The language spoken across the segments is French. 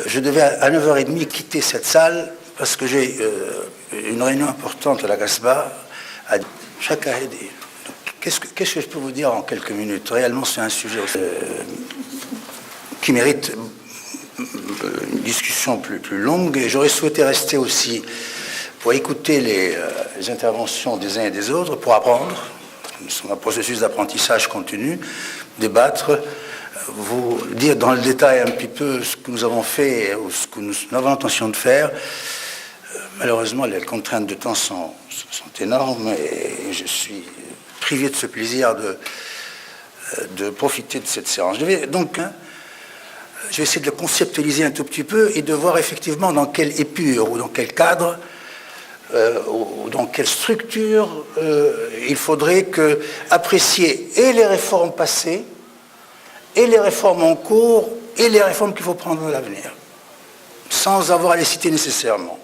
je devais à 9h30 quitter cette salle parce que j'ai une réunion importante à la Casbah à chaque année. Qu'est-ce que je peux vous dire en quelques minutes? Réellement, c'est un sujet qui mérite une discussion plus longue, et j'aurais souhaité rester aussi pour écouter les interventions des uns et des autres, pour apprendre. Nous sommes un processus d'apprentissage continu, débattre, vous dire dans le détail un petit peu ce que nous avons fait ou ce que nous avons l'intention de faire. Malheureusement, les contraintes de temps sont énormes, et je suis privé de ce plaisir de profiter de cette séance. Je vais essayer de le conceptualiser un tout petit peu et de voir effectivement dans quelle épure ou dans quel cadre ou dans quelle structure il faudrait apprécier et les réformes passées, et les réformes en cours, et les réformes qu'il faut prendre à l'avenir, sans avoir à les citer nécessairement.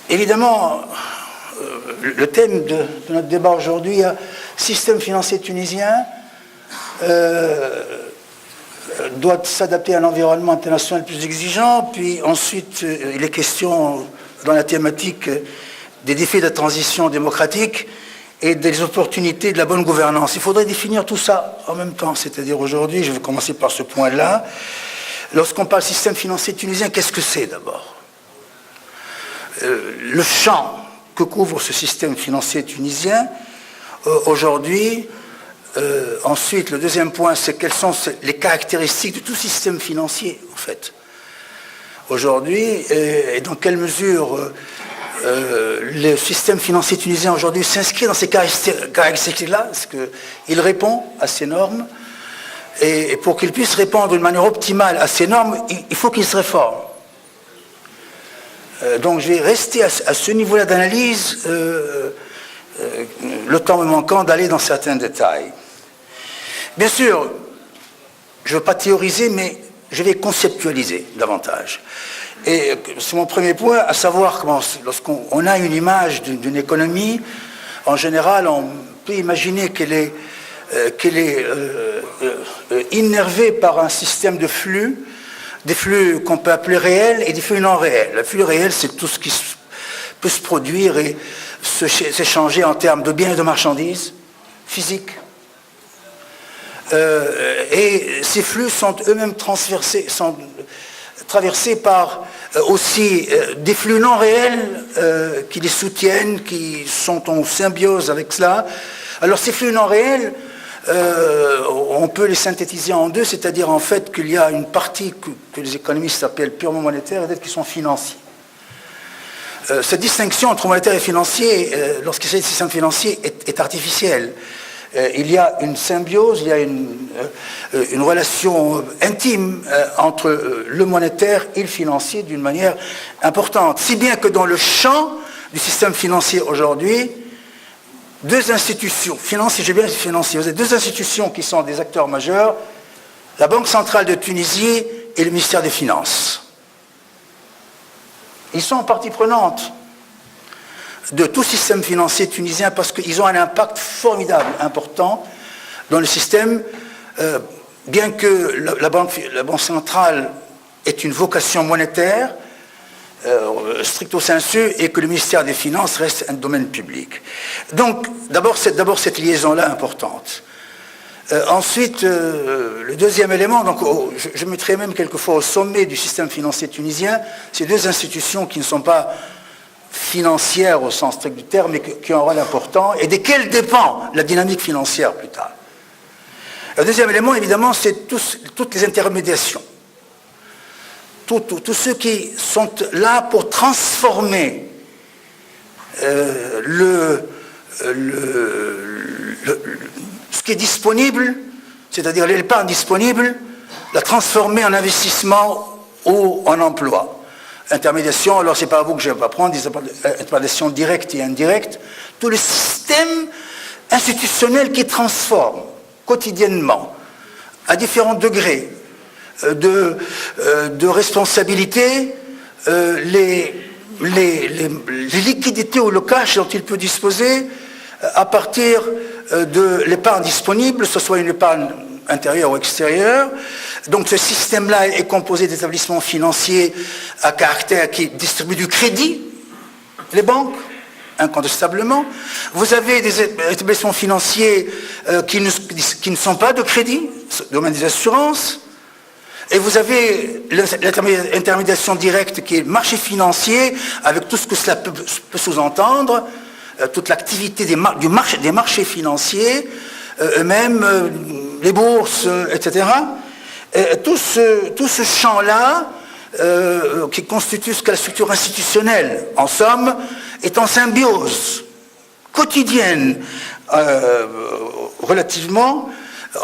Évidemment, le thème de notre débat aujourd'hui, système financier tunisien, doit s'adapter à un environnement international plus exigeant. Puis ensuite, il est question dans la thématique des défis de la transition démocratique et des opportunités de la bonne gouvernance. Il faudrait définir tout ça en même temps. C'est-à-dire aujourd'hui, je vais commencer par ce point-là. Lorsqu'on parle système financier tunisien, qu'est-ce que c'est d'abord? Le champ que couvre ce système financier tunisien aujourd'hui. Ensuite, le deuxième point, c'est quelles sont les caractéristiques de tout système financier, en fait. Aujourd'hui, et dans quelle mesure le système financier tunisien aujourd'hui s'inscrit dans ces caractéristiques-là, parce qu'il répond à ces normes, et pour qu'il puisse répondre d'une manière optimale à ces normes, il faut qu'il se réforme. Donc je vais rester à ce niveau-là d'analyse, le temps me manquant d'aller dans certains détails. Bien sûr, je ne veux pas théoriser, mais je vais conceptualiser davantage. Et c'est mon premier point, à savoir comment, lorsqu'on a une image d'une économie, en général, on peut imaginer qu'elle est innervée par un système de flux, des flux qu'on peut appeler réels et des flux non réels. Le flux réel, c'est tout ce qui peut se produire et s'échanger en termes de biens et de marchandises physiques. Et ces flux sont eux-mêmes traversés par aussi des flux non réels qui les soutiennent, qui sont en symbiose avec cela. Alors ces flux non réels, on peut les synthétiser en deux, c'est-à-dire en fait qu'il y a une partie que les économistes appellent purement monétaire et d'autres qui sont financiers. Cette distinction entre monétaire et financier, lorsqu'il s'agit de système financier, est artificielle. Il y a une symbiose, il y a une relation intime entre le monétaire et le financier d'une manière importante. Si bien que dans le champ du système financier aujourd'hui, deux institutions, financiers, j'ai bien dit financiers, vous avez deux institutions qui sont des acteurs majeurs, la Banque centrale de Tunisie et le ministère des Finances. Ils sont en partie prenante de tout système financier tunisien parce qu'ils ont un impact formidable, important dans le système, bien que la Banque centrale ait une vocation monétaire, stricto sensu, et que le ministère des Finances reste un domaine public. Donc, d'abord cette liaison-là importante. Ensuite, le deuxième élément, donc, je mettrais même quelquefois au sommet du système financier tunisien, ces deux institutions qui ne sont pas financières au sens strict du terme, mais qui ont un rôle important, et desquelles dépend la dynamique financière plus tard. Le deuxième élément, évidemment, c'est toutes les intermédiations. Tous ceux qui sont là pour transformer ce qui est disponible, c'est-à-dire l'épargne disponible, la transformer en investissement ou en emploi. Intermédiation, alors c'est pas à vous que je vais apprendre, des intermédiations directes et indirectes, tout le système institutionnel qui transforme quotidiennement, à différents degrés de responsabilité, les liquidités ou le cash dont il peut disposer à partir de l'épargne disponible, que ce soit une épargne intérieur ou extérieur. Donc ce système-là est composé d'établissements financiers à caractère qui distribuent du crédit, les banques, incontestablement. Vous avez des établissements financiers qui ne sont pas de crédit, domaine des assurances. Et vous avez l'intermédiation directe qui est le marché financier, avec tout ce que cela peut sous-entendre, toute l'activité des marchés financiers, eux-mêmes, les bourses, etc. Et tout ce champ-là, qui constitue ce qu'est la structure institutionnelle, en somme, est en symbiose quotidienne relativement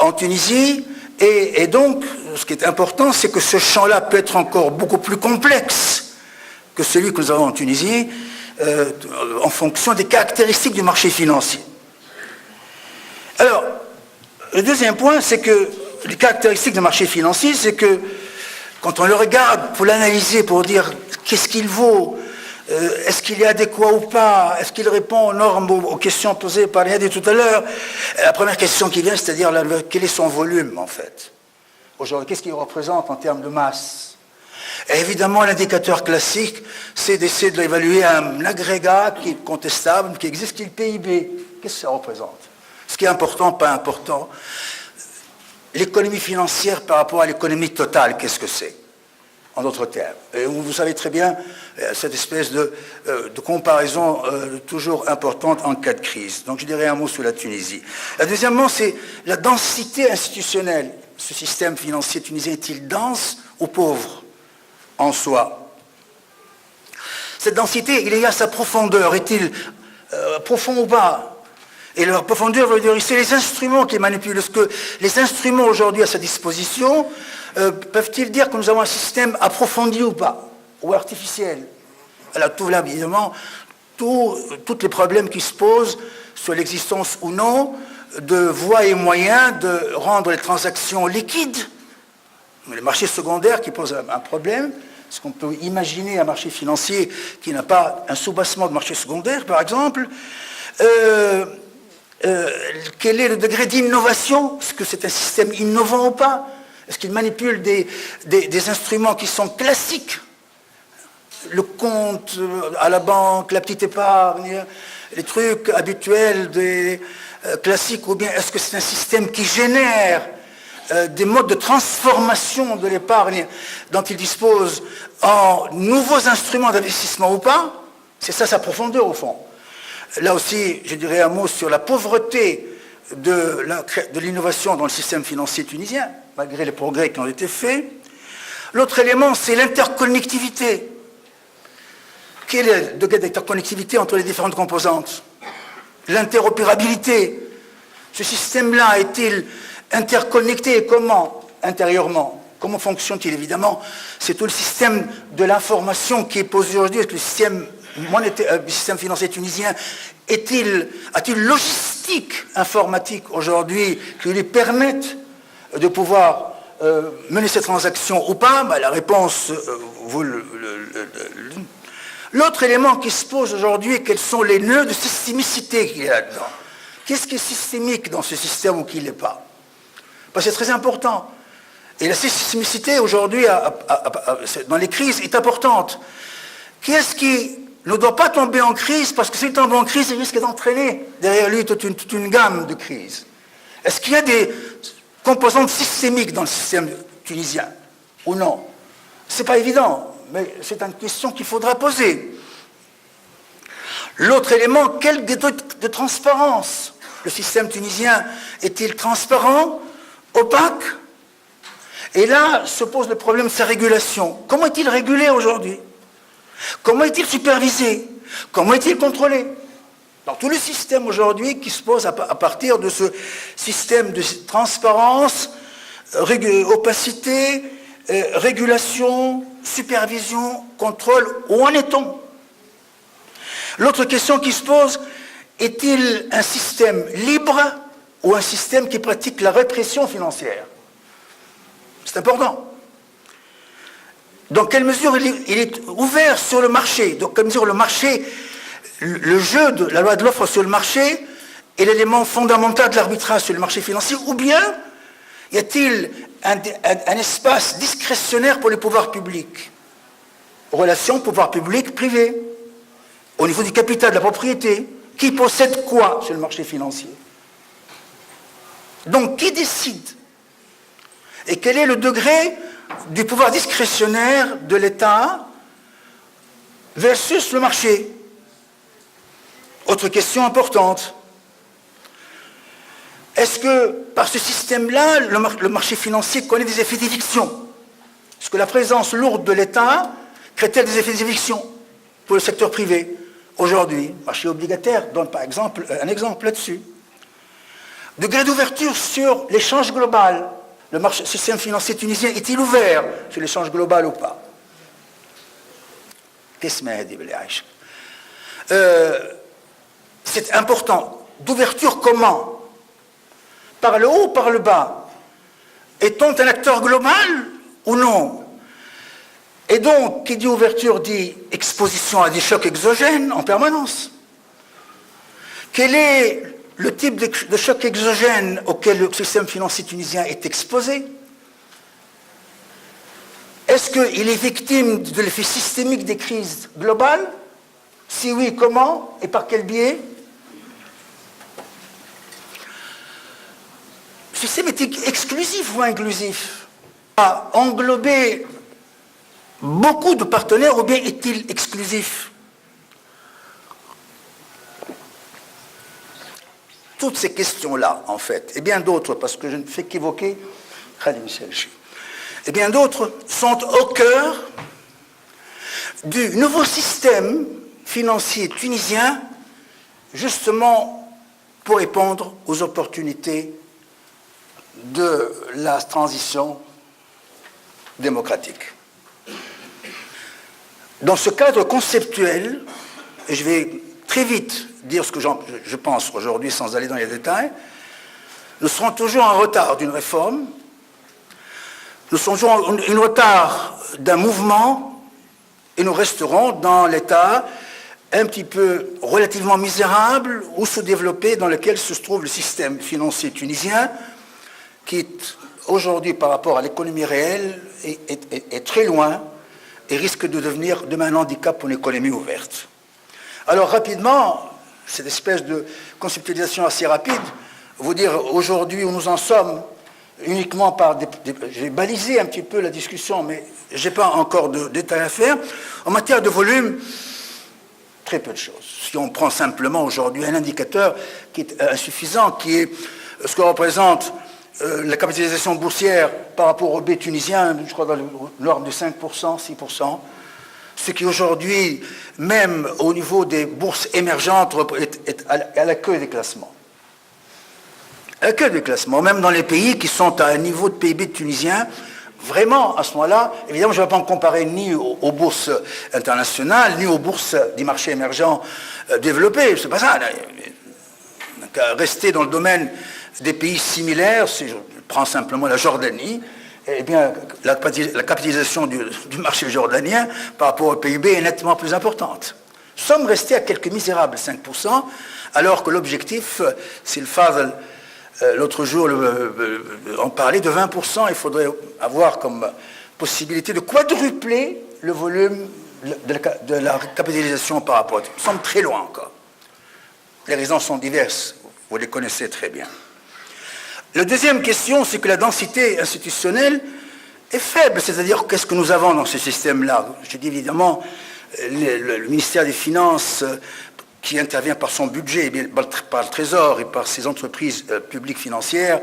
en Tunisie. Et donc, ce qui est important, c'est que ce champ-là peut être encore beaucoup plus complexe que celui que nous avons en Tunisie, en fonction des caractéristiques du marché financier. Alors, le deuxième point, c'est que les caractéristiques du marché financier, c'est que quand on le regarde pour l'analyser, pour dire qu'est-ce qu'il vaut, est-ce qu'il est adéquat ou pas, est-ce qu'il répond aux normes, aux questions posées par Yadi tout à l'heure, la première question qui vient, c'est-à-dire quel est son volume en fait. Aujourd'hui, qu'est-ce qu'il représente en termes de masse? Et évidemment, l'indicateur classique, c'est d'essayer de l'évaluer à un agrégat qui est contestable, qui existe, qui est le PIB. Qu'est-ce que ça représente? Ce qui est important, pas important. L'économie financière par rapport à l'économie totale, qu'est-ce que c'est? En d'autres termes. Et vous savez très bien cette espèce de comparaison toujours importante en cas de crise. Donc je dirais un mot sur la Tunisie. Deuxièmement, c'est la densité institutionnelle. Ce système financier tunisien est-il dense ou pauvre en soi? Cette densité, il y a sa profondeur. Est-il profond ou pas? Et leur profondeur veut dire, c'est les instruments qui manipulent. Est-ce que les instruments aujourd'hui à sa disposition peuvent-ils dire que nous avons un système approfondi ou pas, ou artificiel? Alors tout là, évidemment, tous les problèmes qui se posent sur l'existence ou non de voies et moyens de rendre les transactions liquides. Le marché secondaire qui pose un problème. Est-ce qu'on peut imaginer un marché financier qui n'a pas un soubassement de marché secondaire, par exemple? Quel est le degré d'innovation? Est-ce que c'est un système innovant ou pas? Est-ce qu'il manipule des instruments qui sont classiques? Le compte à la banque, la petite épargne, les trucs habituels classiques, ou bien est-ce que c'est un système qui génère des modes de transformation de l'épargne dont il dispose en nouveaux instruments d'investissement ou pas? C'est ça sa profondeur au fond. Là aussi, je dirais un mot sur la pauvreté de l'innovation dans le système financier tunisien, malgré les progrès qui ont été faits. L'autre élément, c'est l'interconnectivité. Quel est le degré d'interconnectivité entre les différentes composantes? L'interopérabilité. Ce système-là est-il interconnecté et comment intérieurement? Comment fonctionne-t-il? Évidemment, c'est tout le système de l'information qui est posé aujourd'hui avec le système financier tunisien. A-t-il logistique informatique aujourd'hui qui lui permette de pouvoir mener ces transactions ou pas? La réponse, L'autre élément qui se pose aujourd'hui, quels sont les nœuds de systémicité qu'il y a là-dedans? Qu'est-ce qui est systémique dans ce système ou qui ne l'est pas? Parce que c'est très important. Et la systémicité aujourd'hui, dans les crises, est importante. Qu'est-ce qui ne doit pas tomber en crise? Parce que s'il tombe en crise, il risque d'entraîner derrière lui toute une gamme de crises. Est-ce qu'il y a des composantes systémiques dans le système tunisien ou non? Ce n'est pas évident, mais c'est une question qu'il faudra poser. L'autre élément, quel degré de transparence? Le système tunisien est-il transparent, opaque? Et là se pose le problème de sa régulation. Comment est-il régulé aujourd'hui? Comment est-il supervisé? Comment est-il contrôlé? Dans tout le système aujourd'hui qui se pose à partir de ce système de transparence, opacité, régulation, supervision, contrôle, où en est-on? L'autre question qui se pose, est-il un système libre ou un système qui pratique la répression financière? C'est important. Dans quelle mesure il est ouvert sur le marché? Dans quelle mesure le marché, le jeu de la loi de l'offre sur le marché est l'élément fondamental de l'arbitrage sur le marché financier, ou bien Y a-t-il un espace discrétionnaire pour les pouvoirs publics? Relation pouvoir public-privé. Au niveau du capital, de la propriété. Qui possède quoi sur le marché financier? Donc, qui décide? Et quel est le degré du pouvoir discrétionnaire de l'État versus le marché? Autre question importante. Est-ce que, par ce système-là, le marché financier connaît des effets d'éviction? Est-ce que la présence lourde de l'État crée-t-elle des effets d'éviction pour le secteur privé? Aujourd'hui, le marché obligataire donne par exemple un exemple là-dessus. Degré d'ouverture sur l'échange global. Le système financier tunisien est-il ouvert sur l'échange global ou pas? C'est important. D'ouverture comment? Par le haut ou par le bas? Est-on un acteur global ou non? Et donc, qui dit ouverture dit exposition à des chocs exogènes en permanence. Quel est le type de choc exogène auquel le système financier tunisien est exposé? Est-ce qu'il est victime de l'effet systémique des crises globales? Si oui, comment et par quel biais? Le système est exclusif ou inclusif? À englober beaucoup de partenaires ou bien est-il exclusif? Toutes ces questions-là, en fait, et bien d'autres, parce que je ne fais qu'évoquer, et bien d'autres sont au cœur du nouveau système financier tunisien, justement pour répondre aux opportunités de la transition démocratique. Dans ce cadre conceptuel, et je vais très vite dire ce que je pense aujourd'hui sans aller dans les détails, nous serons toujours en retard d'une réforme, nous serons toujours en retard d'un mouvement et nous resterons dans l'état un petit peu relativement misérable ou sous-développé dans lequel se trouve le système financier tunisien qui est aujourd'hui par rapport à l'économie réelle est très loin et risque de devenir demain un handicap pour une économie ouverte. Alors rapidement, cette espèce de conceptualisation assez rapide, vous dire aujourd'hui où nous en sommes, uniquement par j'ai balisé un petit peu la discussion, mais je n'ai pas encore de détails à faire. En matière de volume, très peu de choses. Si on prend simplement aujourd'hui un indicateur qui est insuffisant, qui est ce que représente la capitalisation boursière par rapport au B tunisien, je crois dans l'ordre de 5%, 6%, ce qui aujourd'hui, même au niveau des bourses émergentes, est à la queue des classements. À la queue des classements, même dans les pays qui sont à un niveau de PIB tunisien, vraiment, à ce moment-là, évidemment, je ne vais pas me comparer ni aux bourses internationales, ni aux bourses des marchés émergents développés, c'est pas ça. Donc, rester dans le domaine des pays similaires, si je prends simplement la Jordanie, eh bien, la capitalisation du marché jordanien par rapport au PIB est nettement plus importante. Nous sommes restés à quelques misérables 5%, alors que l'objectif, c'est le Fadl, l'autre jour, on parlait de 20%, il faudrait avoir comme possibilité de quadrupler le volume de la capitalisation par rapport à... Nous sommes très loin encore. Les raisons sont diverses, vous les connaissez très bien. La deuxième question, c'est que la densité institutionnelle est faible, c'est-à-dire qu'est-ce que nous avons dans ce système-là? Je dis évidemment le ministère des Finances qui intervient par son budget, par le Trésor et par ses entreprises publiques financières,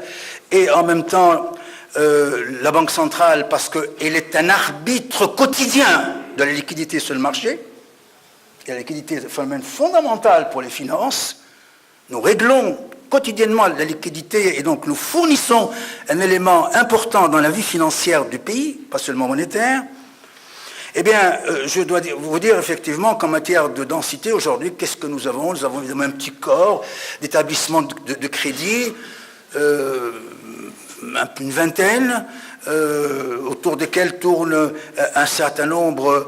et en même temps la Banque centrale, parce qu'elle est un arbitre quotidien de la liquidité sur le marché, et la liquidité est un phénomène fondamental pour les finances. Nous réglons quotidiennement la liquidité et donc nous fournissons un élément important dans la vie financière du pays, pas seulement monétaire. Eh bien, je dois vous dire effectivement qu'en matière de densité, aujourd'hui, qu'est-ce que nous avons? Nous avons évidemment un petit corps d'établissements de crédit, une vingtaine, autour desquels tournent un certain nombre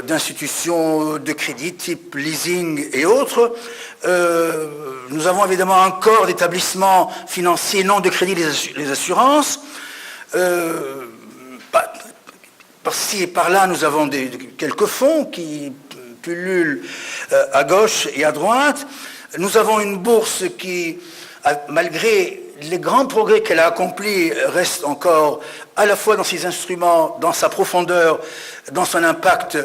d'institutions de crédit, type leasing et autres. Nous avons évidemment un corps d'établissements financiers non de crédit, les assurances. Par-ci et par-là, nous avons quelques fonds qui pullulent à gauche et à droite. Nous avons une bourse qui, malgré les grands progrès qu'elle a accomplis, reste encore à la fois dans ses instruments, dans sa profondeur, dans son impact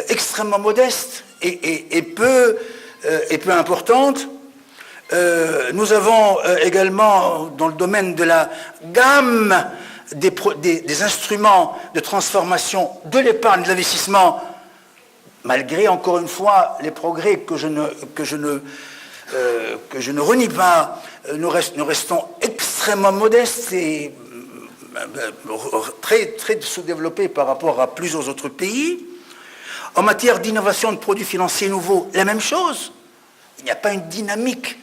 extrêmement modeste et peu importante. Nous avons également, dans le domaine de la gamme des instruments de transformation de l'épargne, de l'investissement, malgré, encore une fois, les progrès que je ne renie pas, nous restons extrêmement modestes et très sous-développés par rapport à plusieurs autres pays. En matière d'innovation de produits financiers nouveaux, la même chose. Il n'y a pas une dynamique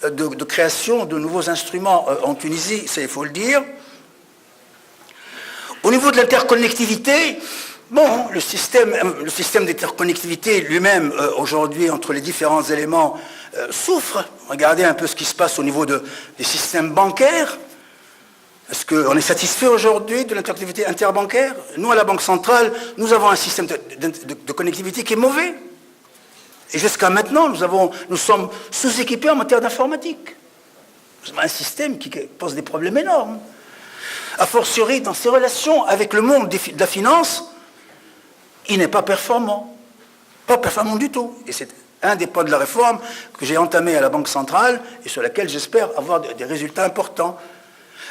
de création de nouveaux instruments en Tunisie, ça il faut le dire. Au niveau de l'interconnectivité, bon, le système d'interconnectivité lui-même, aujourd'hui, entre les différents éléments, souffre. Regardez un peu ce qui se passe au niveau des systèmes bancaires. Est-ce qu'on est satisfait aujourd'hui de l'interconnectivité interbancaire? Nous, à la Banque centrale, nous avons un système de connectivité qui est mauvais. Et jusqu'à maintenant, nous sommes sous-équipés en matière d'informatique. Nous avons un système qui pose des problèmes énormes. A fortiori, dans ses relations avec le monde de la finance, il n'est pas performant. Pas performant du tout. Et c'est un des pas de la réforme que j'ai entamé à la Banque centrale et sur laquelle j'espère avoir des résultats importants.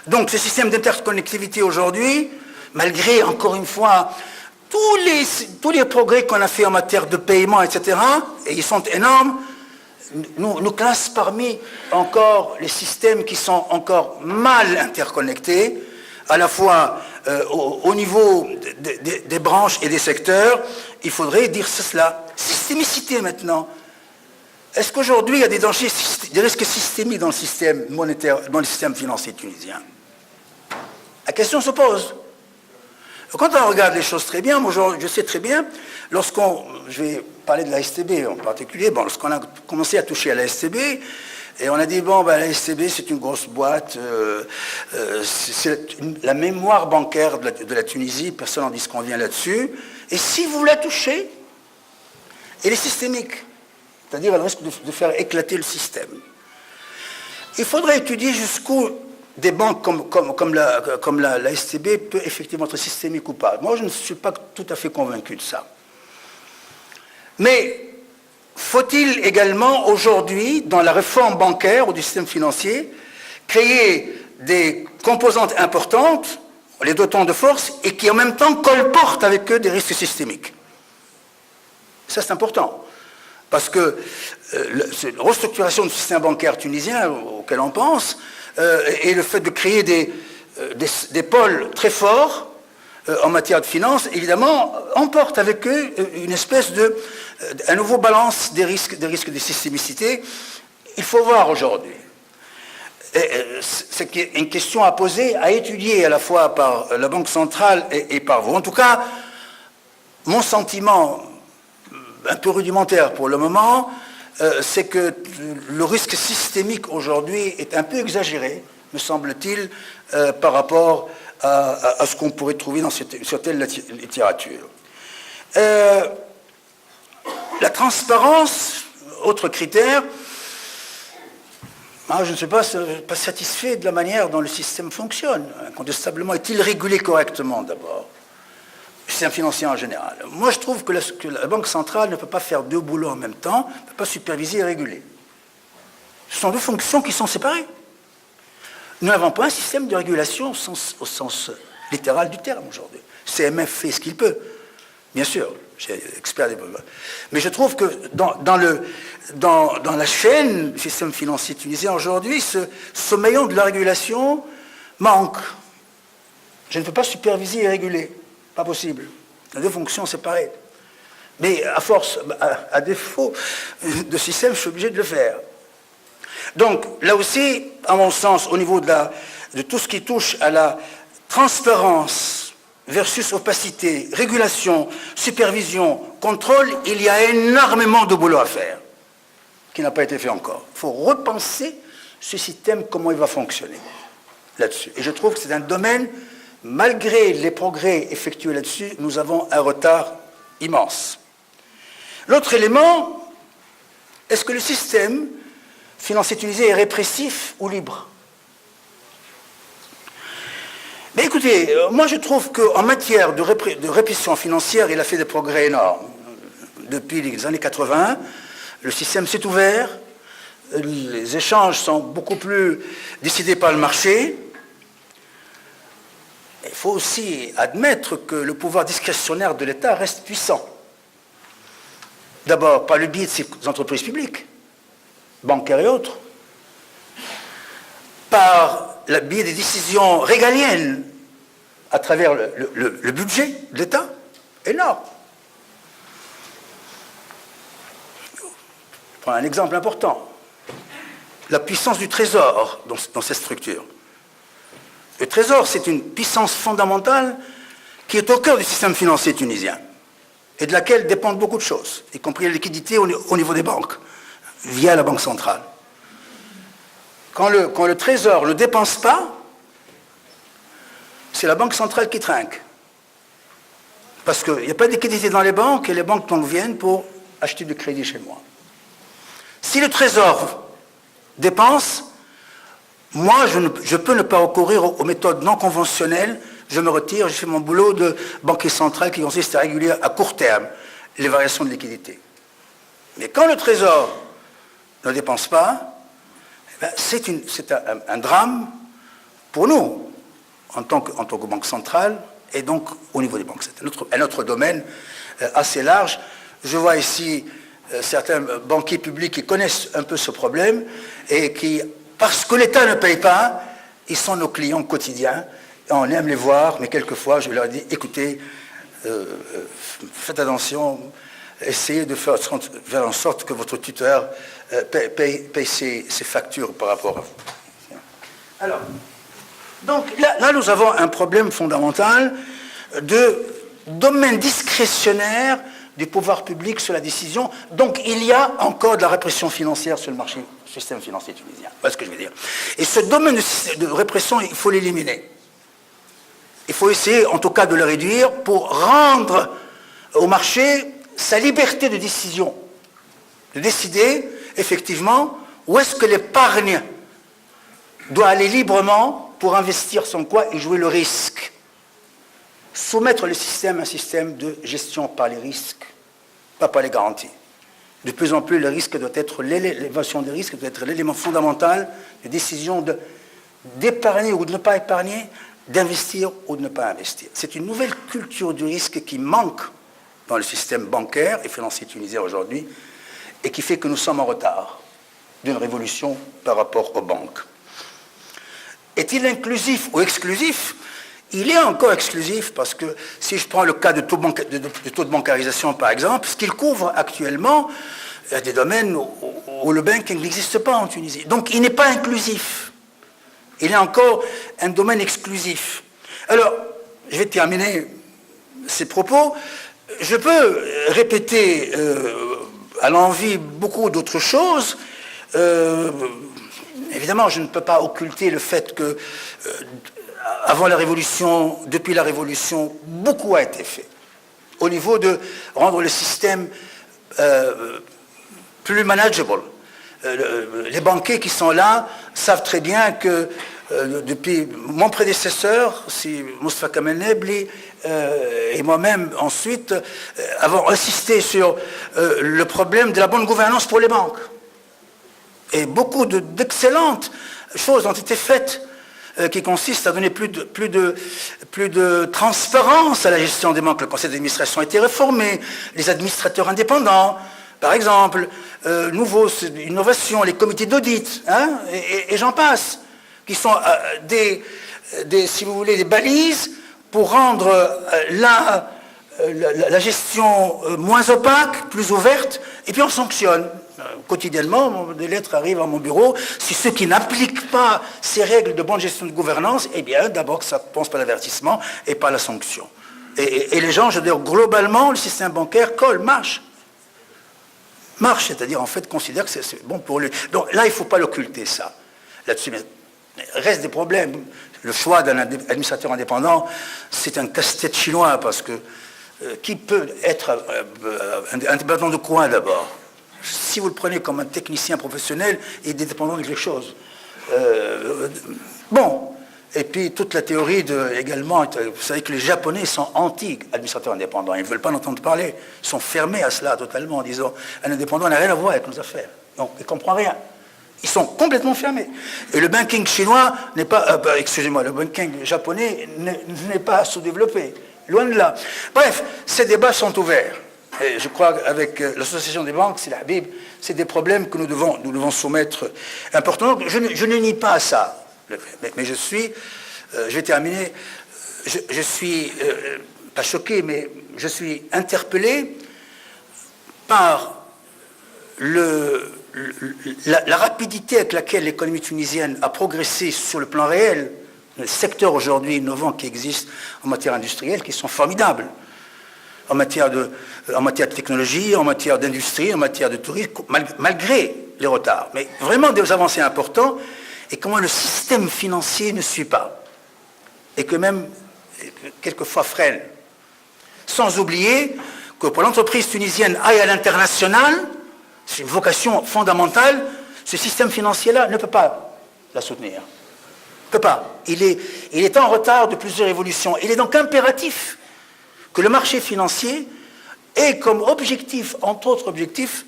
Donc, ce système d'interconnectivité aujourd'hui, malgré, encore une fois, tous les progrès qu'on a fait en matière de paiement, etc., et ils sont énormes, nous classent parmi encore les systèmes qui sont encore mal interconnectés, à la fois au niveau des branches et des secteurs. Il faudrait dire cela. Systémicité maintenant. Est-ce qu'aujourd'hui il y a des risques systémiques dans le système monétaire, dans le système financier tunisien? La question se pose. Quand on regarde les choses très bien, moi je sais très bien, je vais parler de la STB en particulier, bon, lorsqu'on a commencé à toucher à la STB, et on a dit, bon, ben, la STB, c'est une grosse boîte, c'est la mémoire bancaire de la Tunisie, personne n'en disconvient là-dessus, et si vous la touchez, elle est systémique, c'est-à-dire elle risque de faire éclater le système. Il faudrait étudier jusqu'où des banques comme la STB peut effectivement être systémique ou pas. Moi, je ne suis pas tout à fait convaincu de ça. Mais faut-il également, aujourd'hui, dans la réforme bancaire ou du système financier, créer des composantes importantes, les dotant de force, et qui en même temps colportent avec eux des risques systémiques? Ça, c'est important. Parce que la restructuration du système bancaire tunisien, auquel on pense, et le fait de créer des pôles très forts en matière de finances, évidemment, emporte avec eux une espèce un nouveau balance des risques de systémicité. Il faut voir aujourd'hui. C'est une question à poser, à étudier à la fois par la Banque centrale et par vous. En tout cas, mon sentiment, un peu rudimentaire pour le moment, c'est que le risque systémique aujourd'hui est un peu exagéré, me semble-t-il, par rapport à ce qu'on pourrait trouver sur telle littérature. La transparence, autre critère, je ne suis pas satisfait de la manière dont le système fonctionne. Incontestablement, est-il régulé correctement d'abord? Le système financier en général. Moi, je trouve que la Banque centrale ne peut pas faire deux boulots en même temps, ne peut pas superviser et réguler. Ce sont deux fonctions qui sont séparées. Nous n'avons pas un système de régulation au sens littéral du terme aujourd'hui. CMF fait ce qu'il peut, bien sûr, j'ai expert des... Mais je trouve que dans la chaîne du système financier tunisien aujourd'hui, ce maillon de la régulation manque. Je ne peux pas superviser et réguler. Pas possible. Les deux fonctions séparées. Mais à force, à défaut de système, je suis obligé de le faire. Donc, là aussi, à mon sens, au niveau de tout ce qui touche à la transparence versus opacité, régulation, supervision, contrôle, il y a énormément de boulot à faire, qui n'a pas été fait encore. Il faut repenser ce système, comment il va fonctionner là-dessus. Et je trouve que c'est un domaine, malgré les progrès effectués là-dessus, nous avons un retard immense. L'autre élément, est-ce que le système financier tunisien est répressif ou libre? Mais écoutez, moi je trouve qu'en matière de répression financière, il a fait des progrès énormes. Depuis les années 80, le système s'est ouvert, les échanges sont beaucoup plus décidés par le marché. Il faut aussi admettre que le pouvoir discrétionnaire de l'État reste puissant. D'abord par le biais de ses entreprises publiques, bancaires et autres, par le biais des décisions régaliennes à travers le budget de l'État, énorme. Je prends un exemple important. La puissance du Trésor dans cette structure. Le Trésor, c'est une puissance fondamentale qui est au cœur du système financier tunisien et de laquelle dépendent beaucoup de choses, y compris la liquidité au niveau des banques, via la Banque centrale. Quand le Trésor ne le dépense pas, c'est la Banque centrale qui trinque. Parce qu'il n'y a pas de liquidité dans les banques et les banques donc viennent pour acheter du crédit chez moi. Si le Trésor dépense, moi je peux ne pas recourir aux méthodes non conventionnelles, je me retire, je fais mon boulot de banquier central qui consiste à réguler à court terme les variations de liquidité. Mais quand le Trésor ne dépense pas, c'est un drame pour nous, en tant que banque centrale, et donc au niveau des banques. C'est un autre domaine assez large. Je vois ici certains banquiers publics qui connaissent un peu ce problème, et qui, parce que l'État ne paye pas, ils sont nos clients quotidiens, et on aime les voir, mais quelquefois je leur dis, écoutez, faites attention, essayez de faire en sorte que votre tuteur paye ses factures par rapport à vous. Alors, donc là, nous avons un problème fondamental de domaine discrétionnaire du pouvoir public sur la décision. Donc il y a encore de la répression financière sur le système financier tunisien. Voilà ce que je veux dire. Et ce domaine de répression, il faut l'éliminer. Il faut essayer, en tout cas, de le réduire pour rendre au marché sa liberté de décision, de décider effectivement où est-ce que l'épargne doit aller librement pour investir son quoi et jouer le risque. Soumettre le système à un système de gestion par les risques, pas par les garanties. De plus en plus, le risque doit être l'évaluation des risques doit être l'élément fondamental de décision d'épargner ou de ne pas épargner, d'investir ou de ne pas investir. C'est une nouvelle culture du risque qui manque dans le système bancaire et financier tunisien aujourd'hui et qui fait que nous sommes en retard d'une révolution par rapport aux banques. Est-il inclusif ou exclusif? Il est encore exclusif parce que si je prends le cas de taux de bancarisation par exemple, ce qu'il couvre actuellement, il y a des domaines où le banking n'existe pas en Tunisie. Donc il n'est pas inclusif. Il est encore un domaine exclusif. Alors, je vais terminer ces propos. Je peux répéter à l'envi beaucoup d'autres choses. Évidemment, je ne peux pas occulter le fait que avant la Révolution, depuis la Révolution, beaucoup a été fait au niveau de rendre le système plus manageable. Les banquiers qui sont là savent très bien que depuis mon prédécesseur, c'est Moustapha Kamel Nebli, et moi-même ensuite, avons insisté sur le problème de la bonne gouvernance pour les banques. Et beaucoup d'excellentes choses ont été faites qui consistent à donner plus de transparence à la gestion des banques. Le conseil d'administration a été réformé, les administrateurs indépendants, par exemple, innovation, les comités d'audit, hein, et j'en passe, qui sont si vous voulez, des balises pour rendre la gestion moins opaque, plus ouverte, et puis on sanctionne. quotidiennement, des lettres arrivent à mon bureau. Si ceux qui n'appliquent pas ces règles de bonne gestion de gouvernance, eh bien, d'abord, ça pense par l'avertissement et pas la sanction. Et les gens, je veux dire, globalement, le système bancaire colle, marche, c'est-à-dire, en fait, considère que c'est bon pour lui. Donc là, il ne faut pas l'occulter, ça. Là-dessus, mais il reste des problèmes. Le choix d'un administrateur indépendant, c'est un casse-tête chinois, parce que qui peut être indépendant de quoi, d'abord? Si vous le prenez comme un technicien professionnel, il est dépendant de quelque chose. Bon. Et puis, toute la théorie également, vous savez que les Japonais sont anti-administrateurs indépendants. Ils ne veulent pas en entendre parler. Ils sont fermés à cela totalement, en disant un indépendant n'a rien à voir avec nos affaires. Donc, il ne comprend rien. Ils sont complètement fermés. Et le banking chinois n'est pas... excusez-moi, le banking japonais n'est pas sous-développé. Loin de là. Bref, ces débats sont ouverts. Et je crois qu'avec l'association des banques, c'est la Habib, c'est des problèmes que nous devons soumettre importants. Je ne nie pas ça. Mais je vais terminer, je suis, pas choqué, mais je suis interpellé par la rapidité avec laquelle l'économie tunisienne a progressé sur le plan réel, les secteurs aujourd'hui innovants qui existent en matière industrielle, qui sont formidables, en matière de technologie, en matière d'industrie, en matière de tourisme, malgré les retards. Mais vraiment des avancées importantes, et comment le système financier ne suit pas, et que même, quelquefois, freine. Sans oublier que pour l'entreprise tunisienne aille à l'international, c'est une vocation fondamentale, ce système financier-là ne peut pas la soutenir. Ne peut pas. Il est en retard de plusieurs évolutions. Il est donc impératif que le marché financier ait comme objectif, entre autres objectifs,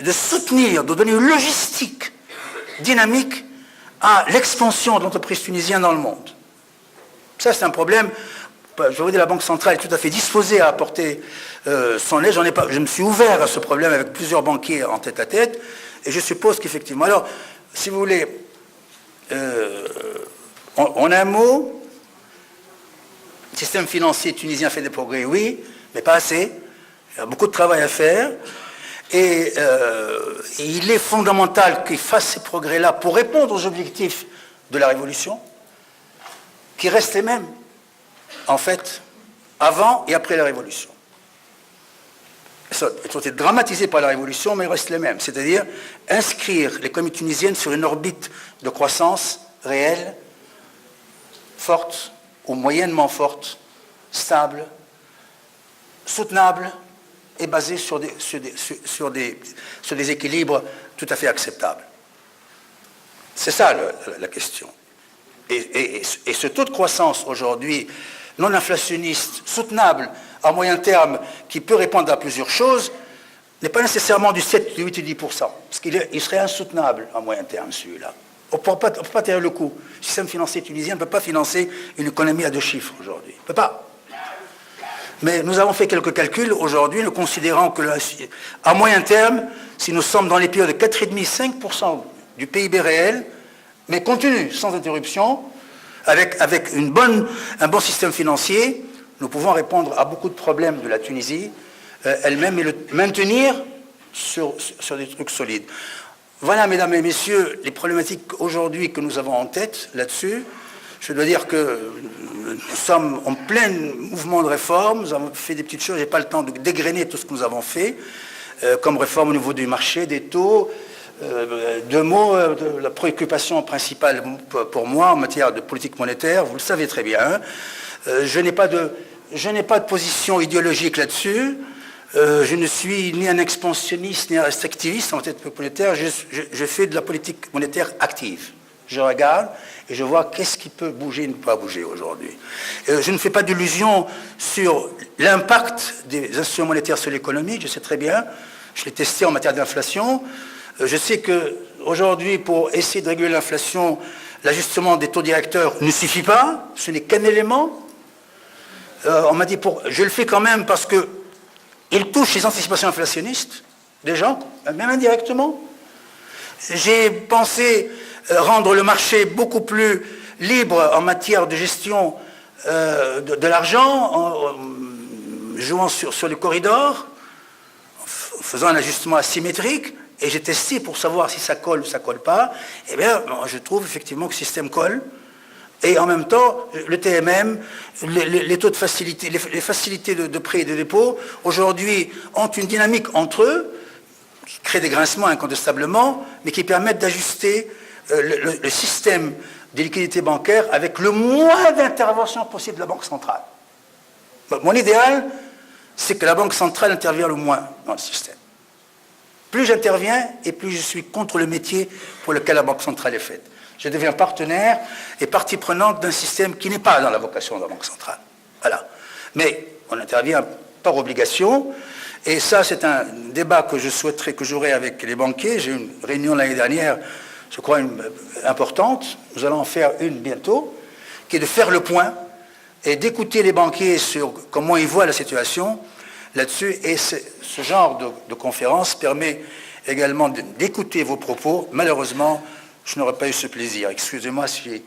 de soutenir, de donner une logistique dynamique à l'expansion de l'entreprise tunisienne dans le monde. Ça, c'est un problème. Je vous dire, la Banque centrale est tout à fait disposée à apporter son aide. Je me suis ouvert à ce problème avec plusieurs banquiers en tête-à-tête, et je suppose qu'effectivement... Alors, si vous voulez, en un mot, le système financier tunisien fait des progrès, oui, mais pas assez. Il y a beaucoup de travail à faire. Et il est fondamental qu'il fasse ces progrès-là pour répondre aux objectifs de la révolution, qui restent les mêmes, en fait, avant et après la révolution. Ils ont été dramatisés par la révolution, mais ils restent les mêmes. C'est-à-dire inscrire l'économie tunisienne sur une orbite de croissance réelle, forte ou moyennement forte, stable, soutenable, est basé sur des équilibres tout à fait acceptables. C'est ça la question. Et ce taux de croissance aujourd'hui non inflationniste, soutenable à moyen terme, qui peut répondre à plusieurs choses, n'est pas nécessairement du 7, du 8 et 10%, parce qu'il serait insoutenable à moyen terme, celui-là. On ne peut pas tirer le coup. Le système financier tunisien ne peut pas financer une économie à 2 chiffres aujourd'hui. Il ne peut pas. Mais nous avons fait quelques calculs aujourd'hui, nous considérons que, à moyen terme, si nous sommes dans les périodes de 4,5-5% du PIB réel, mais continu, sans interruption, avec un bon système financier, nous pouvons répondre à beaucoup de problèmes de la Tunisie elle-même et le maintenir sur des trucs solides. Voilà, mesdames et messieurs, les problématiques aujourd'hui que nous avons en tête là-dessus. Je dois dire que nous sommes en plein mouvement de réforme. Nous avons fait des petites choses. Je n'ai pas le temps de dégrainer tout ce que nous avons fait, comme réforme au niveau du marché, des taux. 2 mots de la préoccupation principale pour moi en matière de politique monétaire. Vous le savez très bien. Je n'ai pas de position idéologique là-dessus. Je ne suis ni un expansionniste ni un restrictiviste en matière monétaire. Je fais de la politique monétaire active. Je regarde et je vois qu'est-ce qui peut bouger et ne pas bouger aujourd'hui. Je ne fais pas d'illusion sur l'impact des instruments monétaires sur l'économie, je sais très bien. Je l'ai testé en matière d'inflation. Je sais qu'aujourd'hui, pour essayer de réguler l'inflation, l'ajustement des taux directeurs ne suffit pas. Ce n'est qu'un élément. On m'a dit, je le fais quand même parce qu'il touche les anticipations inflationnistes des gens, même indirectement. J'ai pensé rendre le marché beaucoup plus libre en matière de gestion de l'argent, en jouant sur les corridors, en faisant un ajustement asymétrique, et j'ai testé pour savoir si ça colle ou ça colle pas, eh bien, je trouve effectivement que le système colle. Et en même temps, le TMM, les taux de facilité, les facilités de prêt et de dépôt, aujourd'hui, ont une dynamique entre eux, qui crée des grincements incontestablement, mais qui permettent d'ajuster le système des liquidités bancaires avec le moins d'intervention possible de la Banque centrale. Mon idéal, c'est que la Banque centrale intervienne le moins dans le système. Plus j'interviens et plus je suis contre le métier pour lequel la Banque centrale est faite. Je deviens partenaire et partie prenante d'un système qui n'est pas dans la vocation de la Banque centrale. Voilà. Mais on intervient par obligation, et ça, c'est un débat que je souhaiterais que j'aurai avec les banquiers. J'ai eu une réunion l'année dernière, je crois, importante. Nous allons en faire une bientôt, qui est de faire le point et d'écouter les banquiers sur comment ils voient la situation là-dessus. Et ce genre de conférence permet également d'écouter vos propos. Malheureusement, je n'aurais pas eu ce plaisir. Excusez-moi si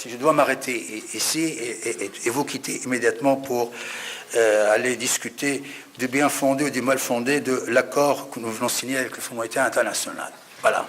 je dois m'arrêter ici et vous quitter immédiatement pour aller discuter du bien fondé ou du mal fondé de l'accord que nous venons signer avec le Fonds monétaire international. Voilà.